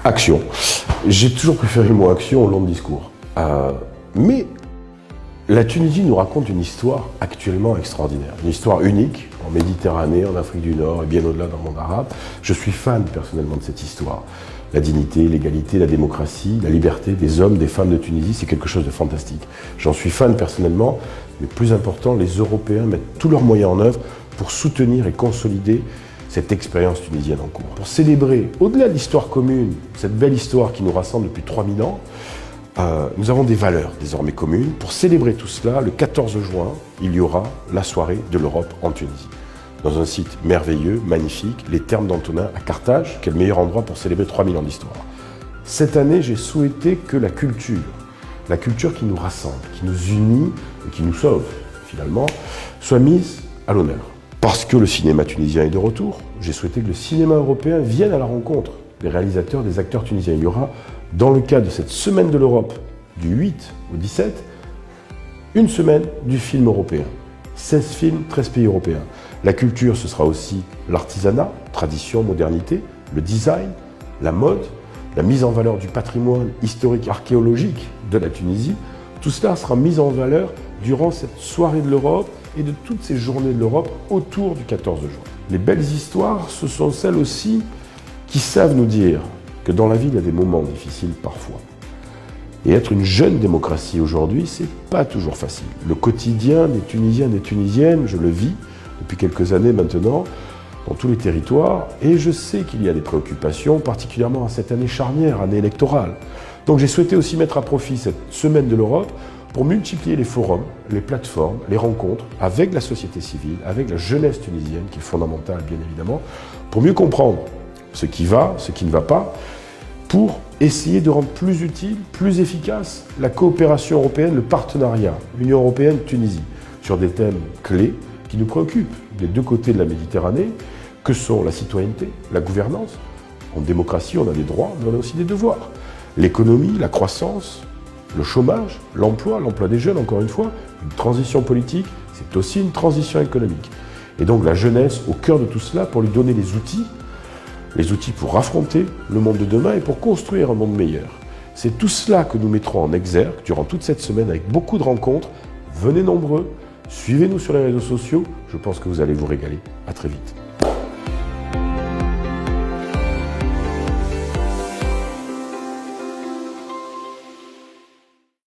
Action. J'ai toujours préféré le mot action au long de discours. Mais la Tunisie nous raconte une histoire actuellement extraordinaire, une histoire unique en Méditerranée, en Afrique du Nord et bien au-delà dans le monde arabe. Je suis fan personnellement de cette histoire. La dignité, l'égalité, la démocratie, la liberté des hommes, des femmes de Tunisie, c'est quelque chose de fantastique. J'en suis fan personnellement, mais plus important, les Européens mettent tous leurs moyens en œuvre pour soutenir et consolider cette expérience tunisienne en cours. Pour célébrer, au-delà de l'histoire commune, cette belle histoire qui nous rassemble depuis 3000 ans, nous avons des valeurs désormais communes. Pour célébrer tout cela, le 14 juin, il y aura la soirée de l'Europe en Tunisie. Dans un site merveilleux, magnifique, les Thermes d'Antonin à Carthage, qui est le meilleur endroit pour célébrer 3000 ans d'histoire. Cette année, j'ai souhaité que la culture qui nous rassemble, qui nous unit et qui nous sauve finalement, soit mise à l'honneur. Parce que le cinéma tunisien est de retour, j'ai souhaité que le cinéma européen vienne à la rencontre des réalisateurs, des acteurs tunisiens. Il y aura, dans le cadre de cette semaine de l'Europe, du 8 au 17, une semaine du film européen. 16 films, 13 pays européens. La culture, ce sera aussi l'artisanat, tradition, modernité, le design, la mode, la mise en valeur du patrimoine historique, archéologique de la Tunisie. Tout cela sera mis en valeur durant cette soirée de l'Europe et de toutes ces journées de l'Europe autour du 14 juin. Les belles histoires, ce sont celles aussi qui savent nous dire que dans la vie, il y a des moments difficiles parfois. Et être une jeune démocratie aujourd'hui, c'est pas toujours facile. Le quotidien des Tunisiens et des Tunisiennes, je le vis depuis quelques années maintenant, dans tous les territoires, et je sais qu'il y a des préoccupations, particulièrement à cette année charnière, année électorale. Donc j'ai souhaité aussi mettre à profit cette semaine de l'Europe pour multiplier les forums, les plateformes, les rencontres avec la société civile, avec la jeunesse tunisienne, qui est fondamentale bien évidemment, pour mieux comprendre ce qui va, ce qui ne va pas, pour essayer de rendre plus utile, plus efficace la coopération européenne, le partenariat, Union européenne-Tunisie, sur des thèmes clés qui nous préoccupent des deux côtés de la Méditerranée, que sont la citoyenneté, la gouvernance. En démocratie, on a des droits, mais on a aussi des devoirs. L'économie, la croissance, le chômage, l'emploi des jeunes, encore une fois, une transition politique, c'est aussi une transition économique. Et donc la jeunesse au cœur de tout cela pour lui donner les outils pour affronter le monde de demain et pour construire un monde meilleur. C'est tout cela que nous mettrons en exergue durant toute cette semaine avec beaucoup de rencontres. Venez nombreux, suivez-nous sur les réseaux sociaux, je pense que vous allez vous régaler. À très vite.